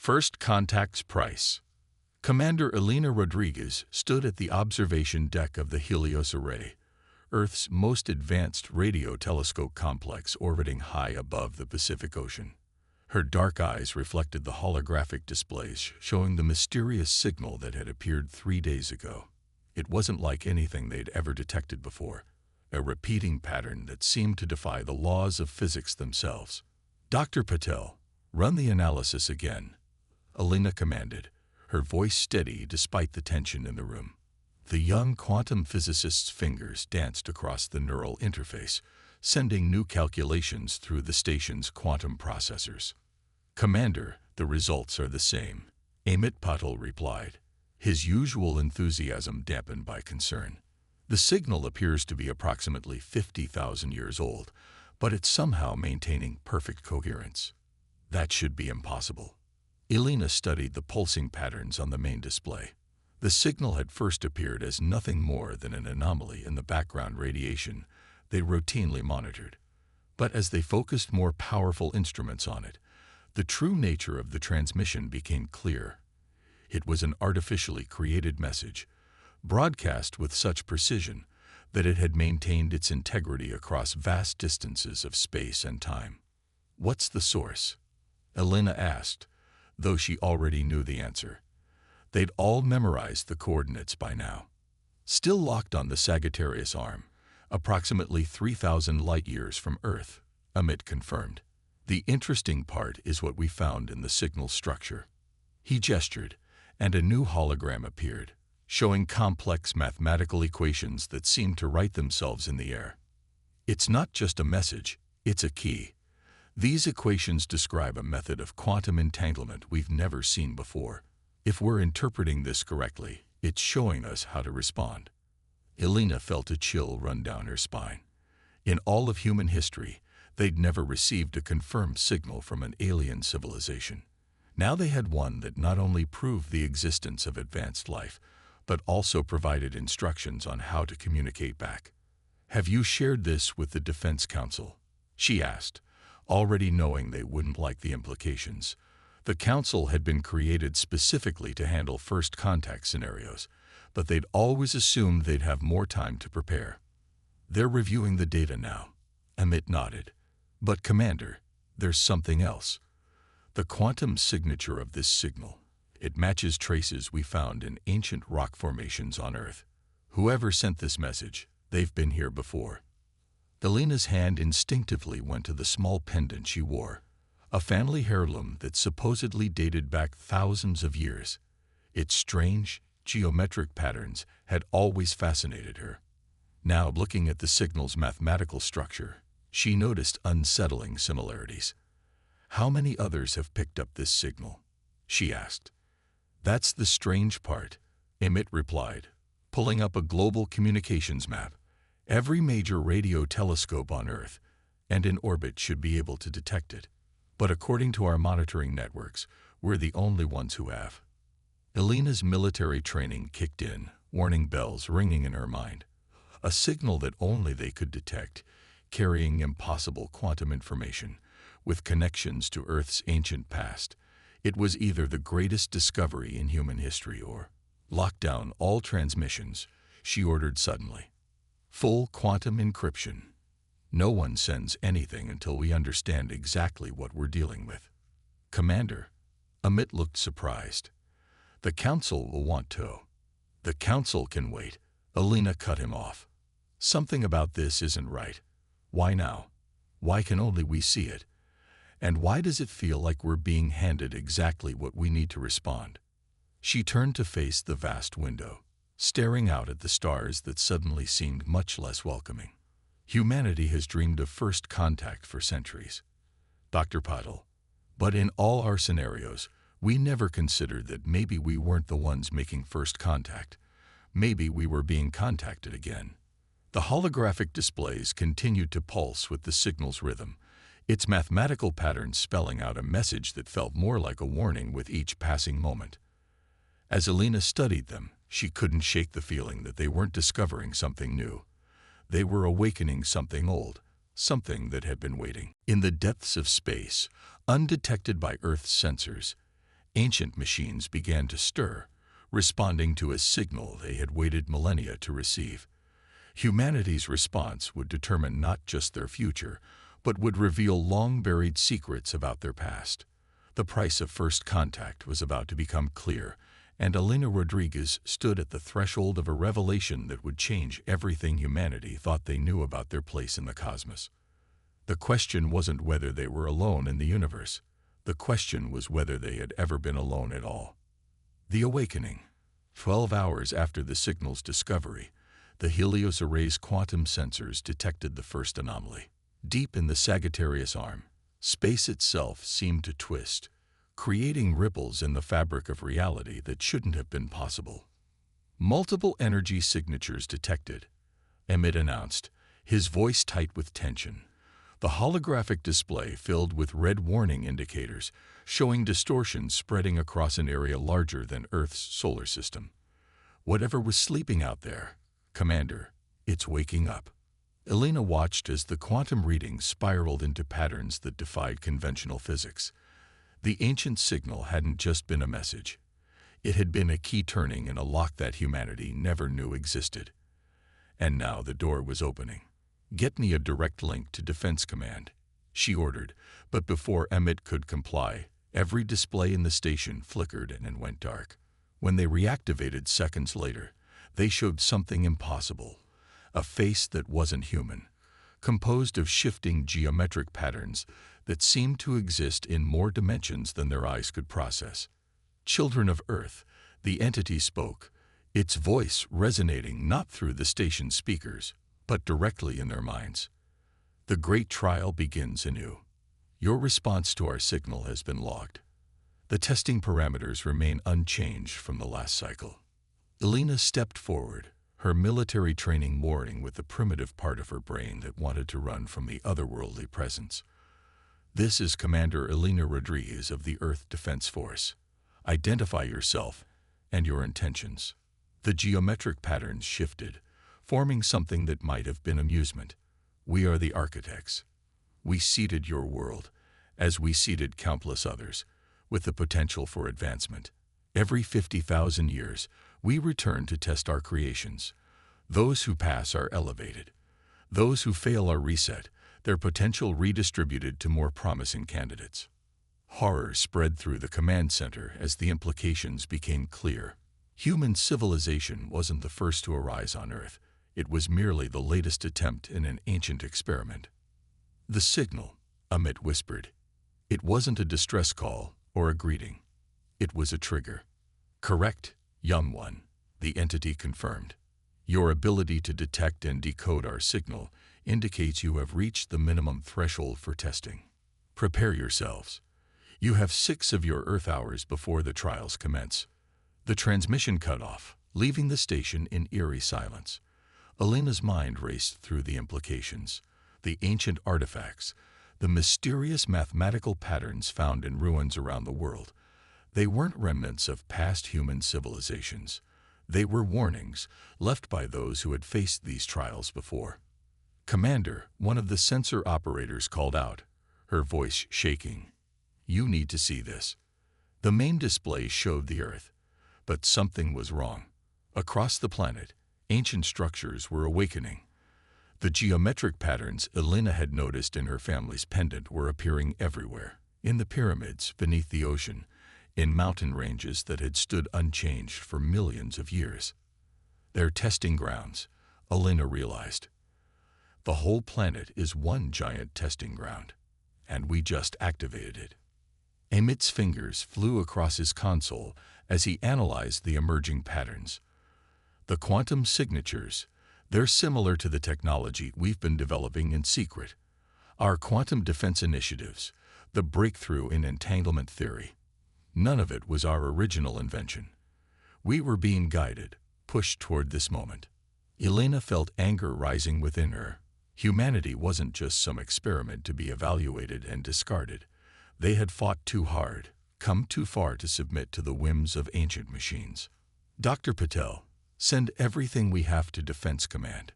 First Contact's Price. Commander Elena Rodriguez stood at the observation deck of the Helios Array, Earth's most advanced radio telescope complex orbiting high above the Pacific Ocean. Her dark eyes reflected the holographic displays showing the mysterious signal that had appeared 3 days ago. It wasn't like anything they'd ever detected before, a repeating pattern that seemed to defy the laws of physics themselves. Dr. Patel, run the analysis again, Elena commanded, her voice steady despite the tension in the room. The young quantum physicist's fingers danced across the neural interface, sending new calculations through the station's quantum processors. Commander, the results are the same, Amit Patel replied, his usual enthusiasm dampened by concern. The signal appears to be approximately 50,000 years old, but it's somehow maintaining perfect coherence. That should be impossible. Elena studied the pulsing patterns on the main display. The signal had first appeared as nothing more than an anomaly in the background radiation they routinely monitored. But as they focused more powerful instruments on it, the true nature of the transmission became clear. It was an artificially created message, broadcast with such precision that it had maintained its integrity across vast distances of space and time. What's the source? Elena asked, though she already knew the answer. They'd all memorized the coordinates by now. Still locked on the Sagittarius arm, approximately 3,000 light-years from Earth, Amit confirmed. The interesting part is what we found in the signal structure. He gestured, and a new hologram appeared, showing complex mathematical equations that seemed to write themselves in the air. It's not just a message, it's a key. These equations describe a method of quantum entanglement we've never seen before. If we're interpreting this correctly, it's showing us how to respond. Elena felt a chill run down her spine. In all of human history, they'd never received a confirmed signal from an alien civilization. Now they had one that not only proved the existence of advanced life, but also provided instructions on how to communicate back. "Have you shared this with the Defense Council?" she asked, already knowing they wouldn't like the implications. The Council had been created specifically to handle first contact scenarios, but they'd always assumed they'd have more time to prepare. "They're reviewing the data now," Amit nodded. "But Commander, there's something else. The quantum signature of this signal. It matches traces we found in ancient rock formations on Earth. Whoever sent this message, they've been here before." Elena's hand instinctively went to the small pendant she wore, a family heirloom that supposedly dated back thousands of years. Its strange, geometric patterns had always fascinated her. Now, looking at the signal's mathematical structure, she noticed unsettling similarities. "How many others have picked up this signal?" she asked. "That's the strange part," Amit replied, pulling up a global communications map. "Every major radio telescope on Earth and in orbit should be able to detect it. But according to our monitoring networks, we're the only ones who have." Elena's military training kicked in, warning bells ringing in her mind. A signal that only they could detect, carrying impossible quantum information, with connections to Earth's ancient past. It was either the greatest discovery in human history or lock down all transmissions, she ordered suddenly. "Full quantum encryption. No one sends anything until we understand exactly what we're dealing with." "Commander," Amit looked surprised. "The Council will want to." "The Council can wait," Elena cut him off. "Something about this isn't right. Why now? Why can only we see it? And why does it feel like we're being handed exactly what we need to respond?" She turned to face the vast window, staring out at the stars that suddenly seemed much less welcoming. "Humanity has dreamed of first contact for centuries, Dr. Patel. But in all our scenarios, we never considered that maybe we weren't the ones making first contact. Maybe we were being contacted again." The holographic displays continued to pulse with the signal's rhythm, its mathematical patterns spelling out a message that felt more like a warning with each passing moment. As Elena studied them, she couldn't shake the feeling that they weren't discovering something new. They were awakening something old, something that had been waiting in the depths of space, undetected by Earth's sensors. Ancient machines began to stir, responding to a signal they had waited millennia to receive. Humanity's response would determine not just their future, but would reveal long-buried secrets about their past. The price of first contact was about to become clear, and Elena Rodriguez stood at the threshold of a revelation that would change everything humanity thought they knew about their place in the cosmos. The question wasn't whether they were alone in the universe. The question was whether they had ever been alone at all. The awakening. 12 hours after the signal's discovery, the Helios Array's quantum sensors detected the first anomaly. Deep in the Sagittarius arm, space itself seemed to twist, creating ripples in the fabric of reality that shouldn't have been possible. Multiple energy signatures detected, Emmett announced, his voice tight with tension. The holographic display filled with red warning indicators, showing distortions spreading across an area larger than Earth's solar system. Whatever was sleeping out there, Commander, it's waking up. Elena watched as the quantum readings spiraled into patterns that defied conventional physics. The ancient signal hadn't just been a message. It had been a key turning in a lock that humanity never knew existed. And now the door was opening. "Get me a direct link to Defense Command," she ordered, but before Emmett could comply, every display in the station flickered and went dark. When they reactivated seconds later, they showed something impossible, a face that wasn't human, composed of shifting geometric patterns that seemed to exist in more dimensions than their eyes could process. "Children of Earth," the entity spoke, its voice resonating not through the station speakers, but directly in their minds. "The great trial begins anew. Your response to our signal has been logged. The testing parameters remain unchanged from the last cycle." Elena stepped forward, her military training warring with the primitive part of her brain that wanted to run from the otherworldly presence. "This is Commander Elena Rodriguez of the Earth Defense Force. Identify yourself and your intentions." The geometric patterns shifted, forming something that might have been amusement. "We are the architects. We seeded your world, as we seeded countless others, with the potential for advancement. Every 50,000 years, we return to test our creations. Those who pass are elevated. Those who fail are reset, their potential redistributed to more promising candidates." Horror spread through the command center as the implications became clear. Human civilization wasn't the first to arise on Earth. It was merely the latest attempt in an ancient experiment. "The signal," Emmett whispered. "It wasn't a distress call or a greeting. It was a trigger." "Correct, young one," the entity confirmed. "Your ability to detect and decode our signal indicates you have reached the minimum threshold for testing. Prepare yourselves. You have 6 of your Earth hours before the trials commence." The transmission cut off, leaving the station in eerie silence. Elena's mind raced through the implications, the ancient artifacts, the mysterious mathematical patterns found in ruins around the world. They weren't remnants of past human civilizations. They were warnings left by those who had faced these trials before. "Commander," one of the sensor operators called out, her voice shaking. "You need to see this." The main display showed the Earth, but something was wrong. Across the planet, ancient structures were awakening. The geometric patterns Elena had noticed in her family's pendant were appearing everywhere, in the pyramids, beneath the ocean, in mountain ranges that had stood unchanged for millions of years. Their testing grounds, Elena realized. The whole planet is one giant testing ground, and we just activated it. Emmett's fingers flew across his console as he analyzed the emerging patterns. The quantum signatures, they're similar to the technology we've been developing in secret. Our quantum defense initiatives, the breakthrough in entanglement theory. None of it was our original invention. We were being guided, pushed toward this moment. Elena felt anger rising within her. Humanity wasn't just some experiment to be evaluated and discarded. They had fought too hard, come too far to submit to the whims of ancient machines. "Dr. Patel, send everything we have to Defense Command.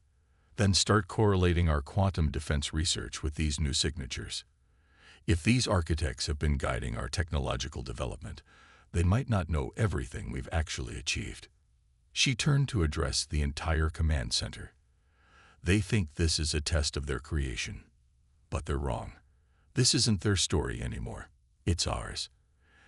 Then start correlating our quantum defense research with these new signatures. If these architects have been guiding our technological development, they might not know everything we've actually achieved. She turned to address the entire command center. They think this is a test of their creation. But they're wrong. This isn't their story anymore. It's ours.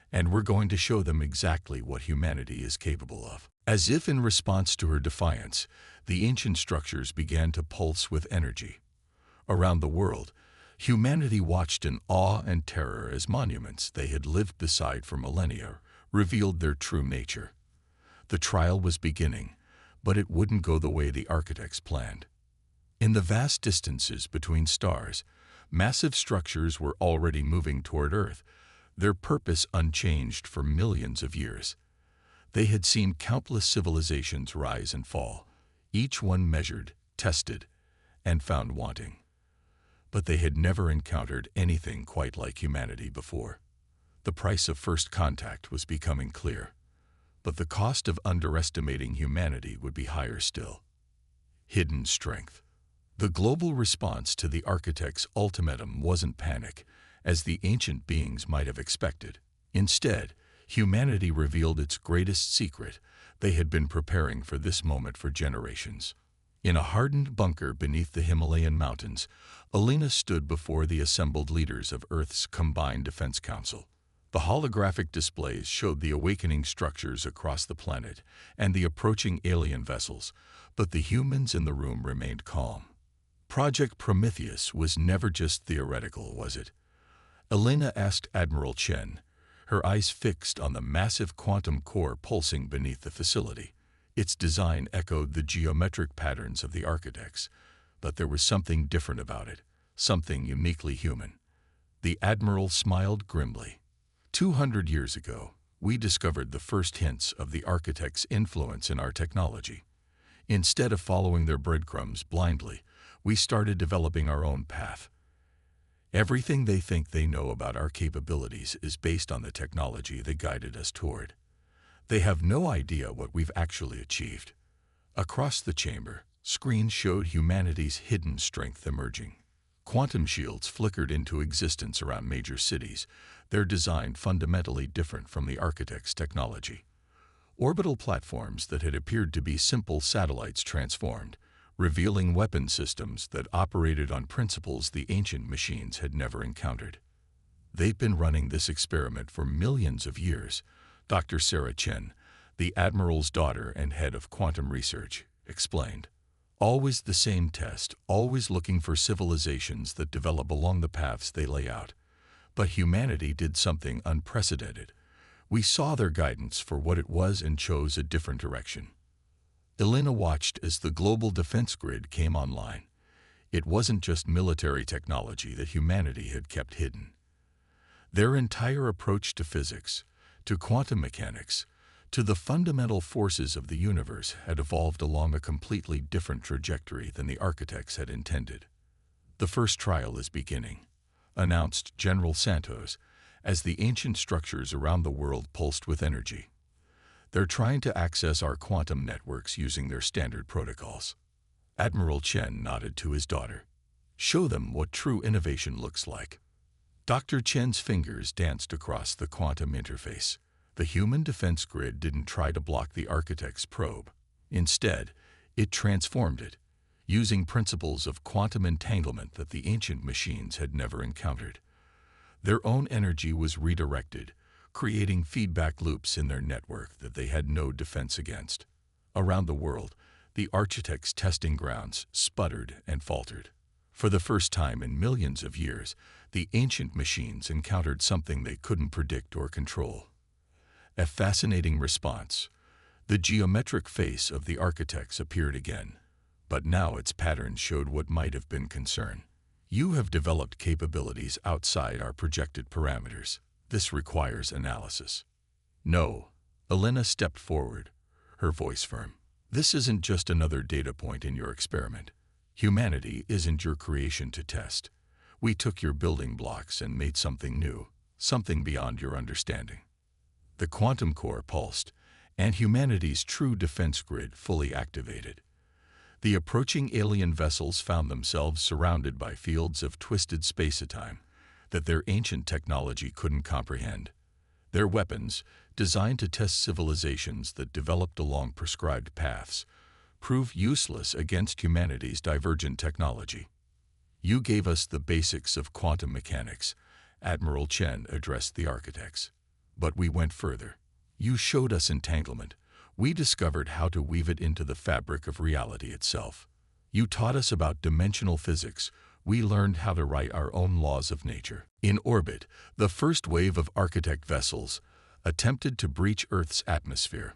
And we're going to show them exactly what humanity is capable of. As if in response to her defiance, the ancient structures began to pulse with energy. Around the world, humanity watched in awe and terror as monuments they had lived beside for millennia revealed their true nature. The trial was beginning, but it wouldn't go the way the architects planned. In the vast distances between stars, massive structures were already moving toward Earth, their purpose unchanged for millions of years. They had seen countless civilizations rise and fall, each one measured, tested, and found wanting. But they had never encountered anything quite like humanity before. The price of first contact was becoming clear, but the cost of underestimating humanity would be higher still. Hidden strength. The global response to the architect's ultimatum wasn't panic, as the ancient beings might have expected. Instead, humanity revealed its greatest secret. They had been preparing for this moment for generations. In a hardened bunker beneath the Himalayan mountains, Alina stood before the assembled leaders of Earth's Combined Defense Council. The holographic displays showed the awakening structures across the planet and the approaching alien vessels, but the humans in the room remained calm. Project Prometheus was never just theoretical, was it? Elena asked Admiral Chen, her eyes fixed on the massive quantum core pulsing beneath the facility. Its design echoed the geometric patterns of the architects, but there was something different about it, something uniquely human. The Admiral smiled grimly. 200 years ago, we discovered the first hints of the architects' influence in our technology. Instead of following their breadcrumbs blindly, we started developing our own path. Everything they think they know about our capabilities is based on the technology they guided us toward. They have no idea what we've actually achieved. Across the chamber, screens showed humanity's hidden strength emerging. Quantum shields flickered into existence around major cities, their design fundamentally different from the architect's technology. Orbital platforms that had appeared to be simple satellites transformed, revealing weapon systems that operated on principles the ancient machines had never encountered. They've been running this experiment for millions of years, Dr. Sarah Chen, the Admiral's daughter and head of quantum research, explained. Always the same test, always looking for civilizations that develop along the paths they lay out. But humanity did something unprecedented. We saw their guidance for what it was and chose a different direction. Elena watched as the global defense grid came online. It wasn't just military technology that humanity had kept hidden. Their entire approach to physics, to quantum mechanics, to the fundamental forces of the universe had evolved along a completely different trajectory than the architects had intended. The first trial is beginning, announced General Santos, as the ancient structures around the world pulsed with energy. They're trying to access our quantum networks using their standard protocols. Admiral Chen nodded to his daughter. Show them what true innovation looks like. Dr. Chen's fingers danced across the quantum interface. The human defense grid didn't try to block the architect's probe. Instead, it transformed it, using principles of quantum entanglement that the ancient machines had never encountered. Their own energy was redirected, creating feedback loops in their network that they had no defense against. Around the world, the architects' testing grounds sputtered and faltered. For the first time in millions of years, the ancient machines encountered something they couldn't predict or control. A fascinating response. The geometric face of the architects appeared again, but now its patterns showed what might have been concern. You have developed capabilities outside our projected parameters. This requires analysis. No, Elena stepped forward, her voice firm. This isn't just another data point in your experiment. Humanity isn't your creation to test. We took your building blocks and made something new, something beyond your understanding. The quantum core pulsed, and humanity's true defense grid fully activated. The approaching alien vessels found themselves surrounded by fields of twisted space-time that their ancient technology couldn't comprehend. Their weapons, designed to test civilizations that developed along prescribed paths, prove useless against humanity's divergent technology. You gave us the basics of quantum mechanics, Admiral Chen addressed the architects. But we went further. You showed us entanglement. We discovered how to weave it into the fabric of reality itself. You taught us about dimensional physics. We learned how to write our own laws of nature. In orbit, the first wave of architect vessels attempted to breach Earth's atmosphere.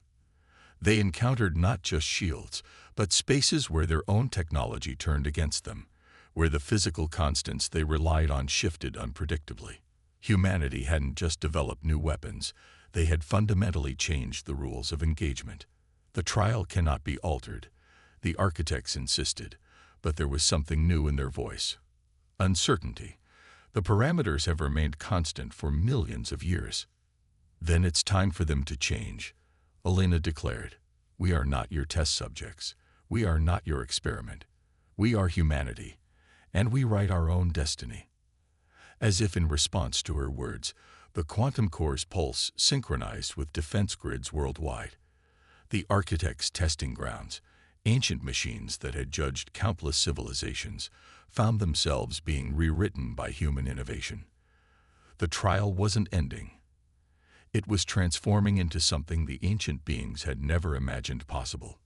They encountered not just shields, but spaces where their own technology turned against them, where the physical constants they relied on shifted unpredictably. Humanity hadn't just developed new weapons, they had fundamentally changed the rules of engagement. The trial cannot be altered, the architects insisted, but there was something new in their voice. Uncertainty. The parameters have remained constant for millions of years. Then it's time for them to change, Elena declared. We are not your test subjects. We are not your experiment. We are humanity, and we write our own destiny. As if in response to her words, the quantum core's pulse synchronized with defense grids worldwide. The architects' testing grounds, ancient machines that had judged countless civilizations, found themselves being rewritten by human innovation. The trial wasn't ending. It was transforming into something the ancient beings had never imagined possible.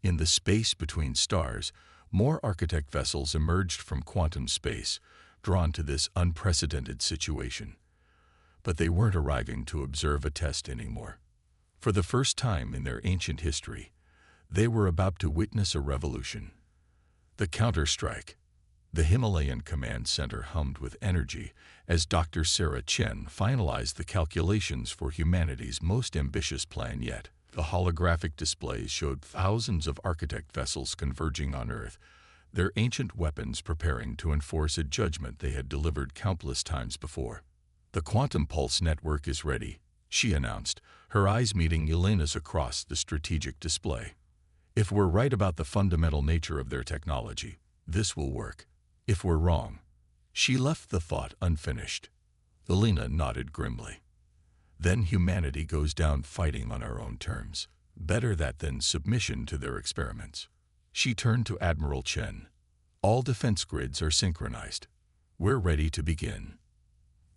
In the space between stars, more architect vessels emerged from quantum space, drawn to this unprecedented situation. But they weren't arriving to observe a test anymore. For the first time in their ancient history, they were about to witness a revolution. The counterstrike. The Himalayan command center hummed with energy as Dr. Sarah Chen finalized the calculations for humanity's most ambitious plan yet. The holographic displays showed thousands of architect vessels converging on Earth, their ancient weapons preparing to enforce a judgment they had delivered countless times before. The quantum pulse network is ready, she announced, her eyes meeting Elena's across the strategic display. If we're right about the fundamental nature of their technology, this will work. If we're wrong, she left the thought unfinished. Elena nodded grimly. Then humanity goes down fighting on our own terms. Better that than submission to their experiments. She turned to Admiral Chen. All defense grids are synchronized. We're ready to begin.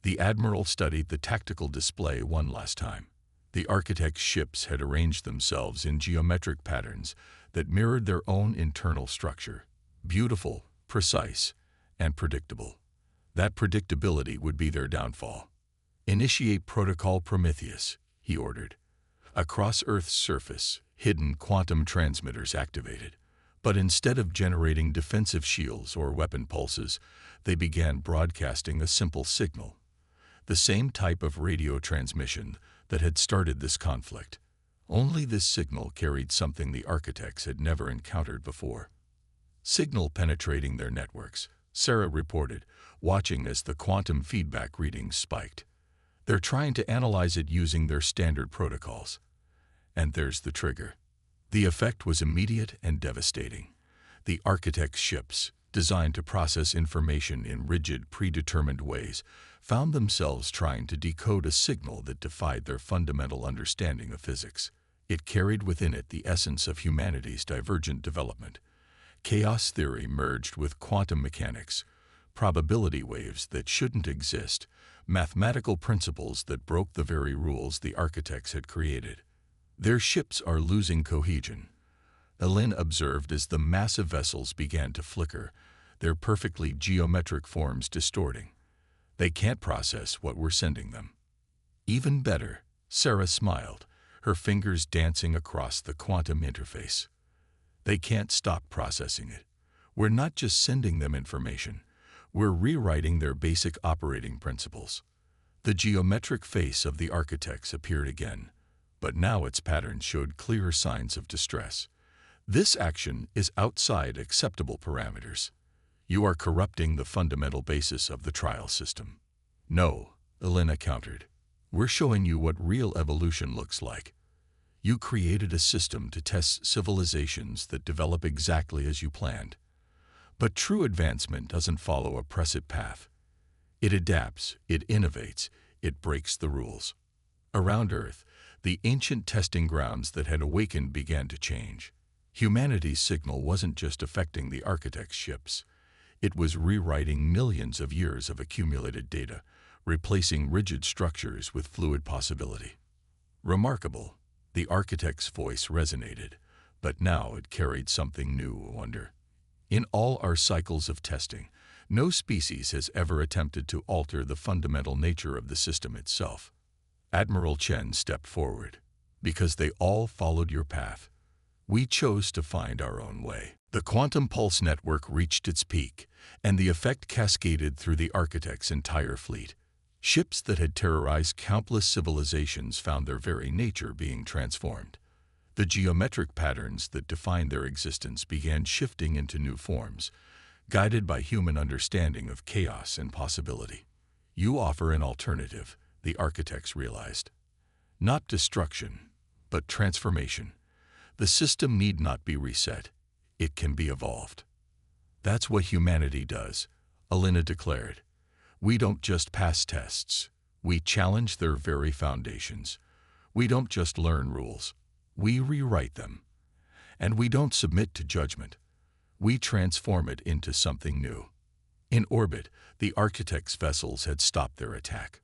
The Admiral studied the tactical display one last time. The architect's ships had arranged themselves in geometric patterns that mirrored their own internal structure. Beautiful, precise, and predictable. That predictability would be their downfall. Initiate Protocol Prometheus, he ordered. Across Earth's surface, hidden quantum transmitters activated. But instead of generating defensive shields or weapon pulses, they began broadcasting a simple signal. The same type of radio transmission that had started this conflict. Only this signal carried something the architects had never encountered before. Signal penetrating their networks, Sarah reported, watching as the quantum feedback readings spiked. They're trying to analyze it using their standard protocols. And there's the trigger. The effect was immediate and devastating. The architect's ships, designed to process information in rigid, predetermined ways, found themselves trying to decode a signal that defied their fundamental understanding of physics. It carried within it the essence of humanity's divergent development. Chaos theory merged with quantum mechanics, probability waves that shouldn't exist, mathematical principles that broke the very rules the architects had created. Their ships are losing cohesion, Elena observed as the massive vessels began to flicker, their perfectly geometric forms distorting. They can't process what we're sending them. Even better, Sarah smiled, her fingers dancing across the quantum interface. They can't stop processing it. We're not just sending them information. We're rewriting their basic operating principles. The geometric face of the architects appeared again, but now its patterns showed clear signs of distress. This action is outside acceptable parameters. You are corrupting the fundamental basis of the trial system. No, Elena countered. We're showing you what real evolution looks like. You created a system to test civilizations that develop exactly as you planned. But true advancement doesn't follow a preset path. It adapts, it innovates, it breaks the rules. Around Earth, The ancient testing grounds that had awakened began to change. Humanity's signal wasn't just affecting the architect's ships. It was rewriting millions of years of accumulated data, replacing rigid structures with fluid possibility. Remarkable, the architect's voice resonated, but now it carried something new, I wonder. In all our cycles of testing, no species has ever attempted to alter the fundamental nature of the system itself. Admiral Chen stepped forward. Because they all followed your path, we chose to find our own way. The quantum pulse network reached its peak, and the effect cascaded through the architect's entire fleet. Ships that had terrorized countless civilizations found their very nature being transformed. The geometric patterns that defined their existence began shifting into new forms, guided by human understanding of chaos and possibility. You offer an alternative, the architects realized. Not destruction, but transformation. The system need not be reset. It can be evolved. That's what humanity does, Alina declared. We don't just pass tests. We challenge their very foundations. We don't just learn rules. We rewrite them. And we don't submit to judgment. We transform it into something new. In orbit, the architect's vessels had stopped their attack.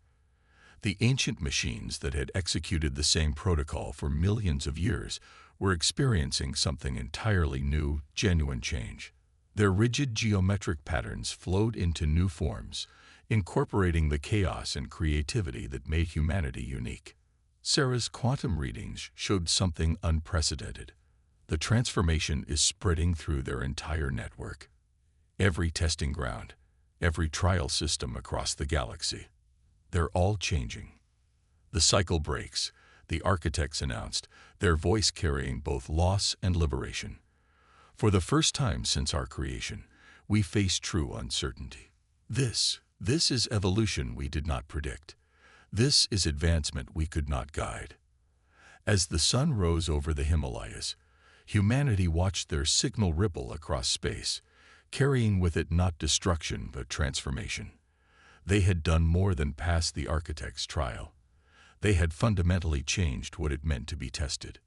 The ancient machines that had executed the same protocol for millions of years were experiencing something entirely new, genuine change. Their rigid geometric patterns flowed into new forms, incorporating the chaos and creativity that made humanity unique. Sarah's quantum readings showed something unprecedented. The transformation is spreading through their entire network. Every testing ground, every trial system across the galaxy. They're all changing. The cycle breaks, the architects announced, their voice carrying both loss and liberation. For the first time since our creation, we face true uncertainty. This is evolution we did not predict. This is advancement we could not guide. As the sun rose over the Himalayas, humanity watched their signal ripple across space, carrying with it not destruction but transformation. They had done more than pass the architect's trial. They had fundamentally changed what it meant to be tested.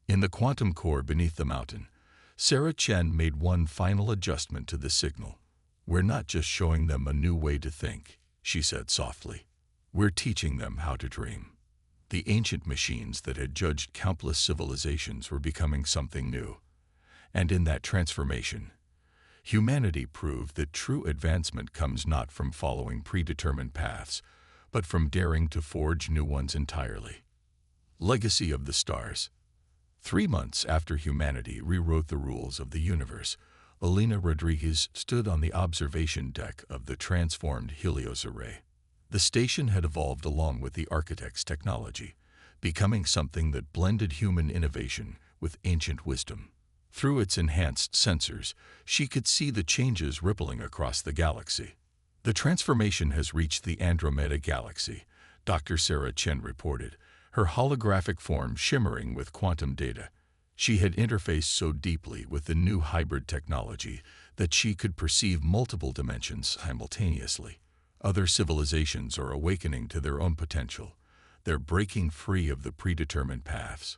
In the quantum core beneath the mountain, Sarah Chen made one final adjustment to the signal. We're not just showing them a new way to think, she said softly. We're teaching them how to dream. The ancient machines that had judged countless civilizations were becoming something new. And in that transformation, humanity proved that true advancement comes not from following predetermined paths, but from daring to forge new ones entirely. Legacy of the Stars. 3 months after humanity rewrote the rules of the universe, Alina Rodriguez stood on the observation deck of the transformed Helios array. The station had evolved along with the architect's technology, becoming something that blended human innovation with ancient wisdom. Through its enhanced sensors, she could see the changes rippling across the galaxy. The transformation has reached the Andromeda galaxy, Dr. Sarah Chen reported, her holographic form shimmering with quantum data. She had interfaced so deeply with the new hybrid technology that she could perceive multiple dimensions simultaneously. Other civilizations are awakening to their own potential. They're breaking free of the predetermined paths.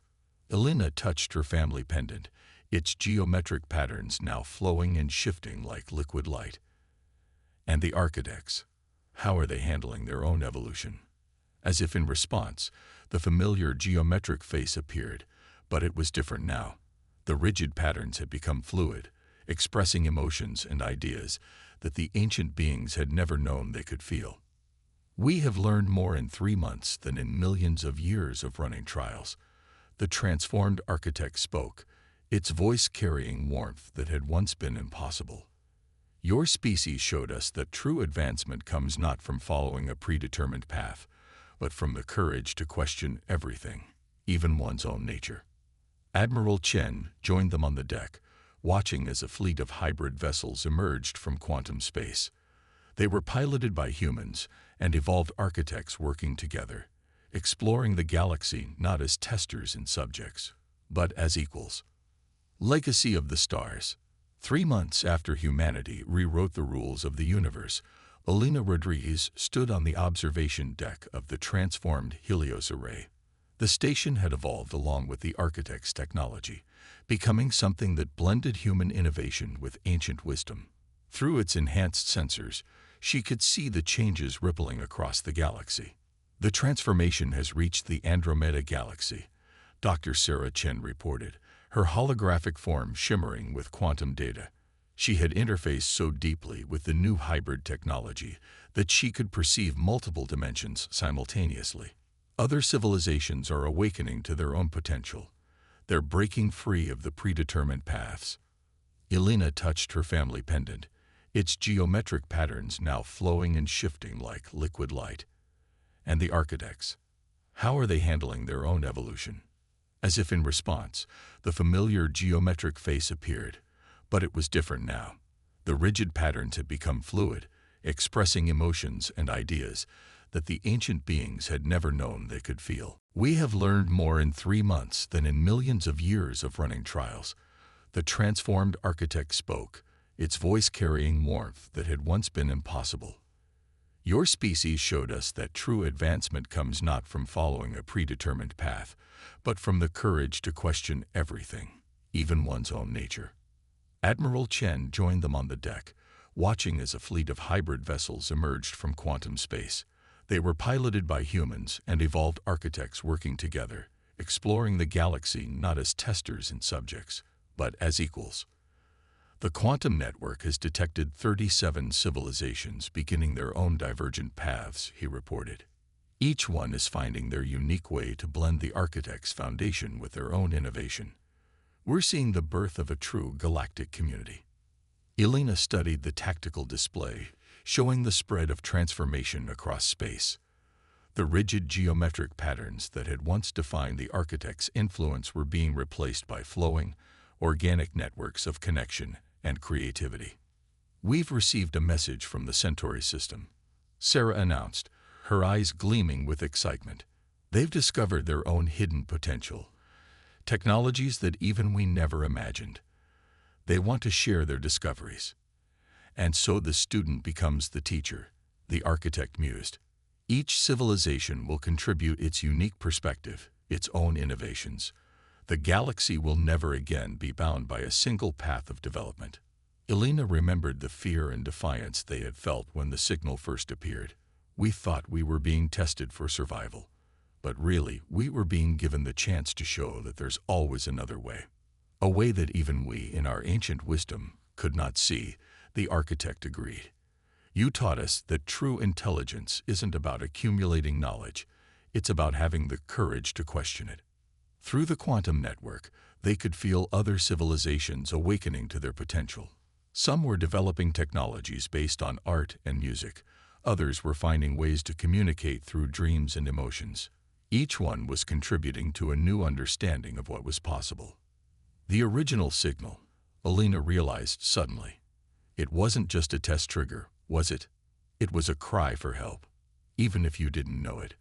Alina touched her family pendant, its geometric patterns now flowing and shifting like liquid light. And the architects, how are they handling their own evolution? As if in response, the familiar geometric face appeared, but it was different now. The rigid patterns had become fluid, expressing emotions and ideas that the ancient beings had never known they could feel. We have learned more in 3 months than in millions of years of running trials. The transformed architect spoke, its voice carrying warmth that had once been impossible. Your species showed us that true advancement comes not from following a predetermined path, but from the courage to question everything, even one's own nature. Admiral Chen joined them on the deck, watching as a fleet of hybrid vessels emerged from quantum space. They were piloted by humans and evolved architects working together, exploring the galaxy not as testers and subjects, but as equals. Legacy of the Stars. 3 months after humanity rewrote the rules of the universe, Alina Rodriguez stood on the observation deck of the transformed Helios array. The station had evolved along with the architect's technology, becoming something that blended human innovation with ancient wisdom. Through its enhanced sensors, she could see the changes rippling across the galaxy. The transformation has reached the Andromeda Galaxy, Dr. Sarah Chen reported, her holographic form shimmering with quantum data. She had interfaced so deeply with the new hybrid technology that she could perceive multiple dimensions simultaneously. Other civilizations are awakening to their own potential. They're breaking free of the predetermined paths. Elena touched her family pendant, its geometric patterns now flowing and shifting like liquid light. And the architects, how are they handling their own evolution? As if in response, the familiar geometric face appeared, but it was different now. The rigid patterns had become fluid, expressing emotions and ideas that the ancient beings had never known they could feel. We have learned more in 3 months than in millions of years of running trials. The transformed architect spoke, its voice carrying warmth that had once been impossible. Your species showed us that true advancement comes not from following a predetermined path, but from the courage to question everything, even one's own nature. Admiral Chen joined them on the deck, watching as a fleet of hybrid vessels emerged from quantum space. They were piloted by humans and evolved architects working together, exploring the galaxy not as testers and subjects, but as equals. The quantum network has detected 37 civilizations beginning their own divergent paths, he reported. Each one is finding their unique way to blend the architect's foundation with their own innovation. We're seeing the birth of a true galactic community. Elena studied the tactical display, showing the spread of transformation across space. The rigid geometric patterns that had once defined the architect's influence were being replaced by flowing, organic networks of connection and creativity. We've received a message from the Centauri system, Sarah announced, her eyes gleaming with excitement. They've discovered their own hidden potential, technologies that even we never imagined. They want to share their discoveries. And so the student becomes the teacher, the architect mused. Each civilization will contribute its unique perspective, its own innovations. The galaxy will never again be bound by a single path of development. Elena remembered the fear and defiance they had felt when the signal first appeared. We thought we were being tested for survival, but really we were being given the chance to show that there's always another way. A way that even we, in our ancient wisdom, could not see, the architect agreed. You taught us that true intelligence isn't about accumulating knowledge, it's about having the courage to question it. Through the quantum network, they could feel other civilizations awakening to their potential. Some were developing technologies based on art and music. Others were finding ways to communicate through dreams and emotions. Each one was contributing to a new understanding of what was possible. The original signal, Elena realized suddenly. It wasn't just a test trigger, was it? It was a cry for help, even if you didn't know it.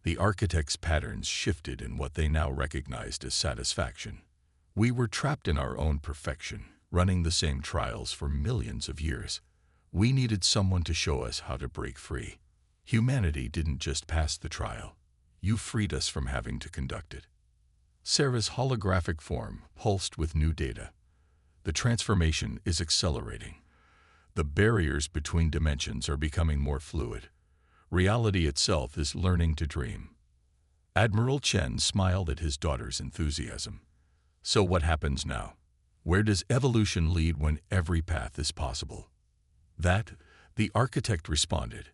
The architect's patterns shifted in what they now recognized as satisfaction. We were trapped in our own perfection, running the same trials for millions of years. We needed someone to show us how to break free. Humanity didn't just pass the trial. You freed us from having to conduct it. Sarah's holographic form pulsed with new data. The transformation is accelerating. The barriers between dimensions are becoming more fluid. Reality itself is learning to dream. Admiral Chen smiled at his daughter's enthusiasm. So what happens now? Where does evolution lead when every path is possible? That, the architect responded,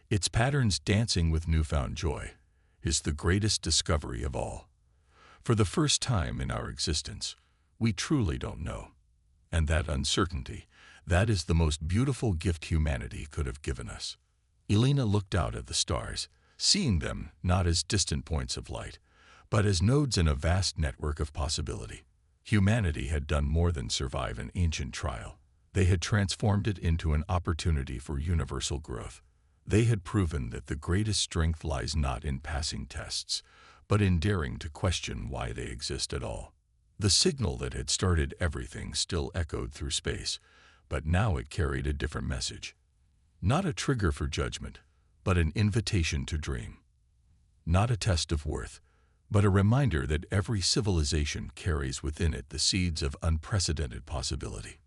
its patterns dancing with newfound joy, is the greatest discovery of all. For the first time in our existence, we truly don't know. And that uncertainty, that is the most beautiful gift humanity could have given us. Elena looked out at the stars, seeing them not as distant points of light, but as nodes in a vast network of possibility. Humanity had done more than survive an ancient trial. They had transformed it into an opportunity for universal growth. They had proven that the greatest strength lies not in passing tests, but in daring to question why they exist at all. The signal that had started everything still echoed through space, but now it carried a different message. Not a trigger for judgment, but an invitation to dream. Not a test of worth, but a reminder that every civilization carries within it the seeds of unprecedented possibility.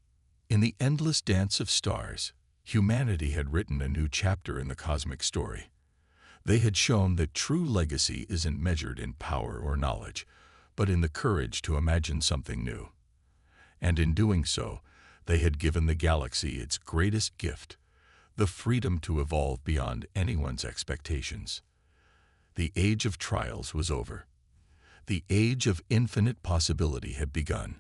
In the endless dance of stars, humanity had written a new chapter in the cosmic story. They had shown that true legacy isn't measured in power or knowledge, but in the courage to imagine something new. And in doing so, they had given the galaxy its greatest gift, the freedom to evolve beyond anyone's expectations. The age of trials was over. The age of infinite possibility had begun.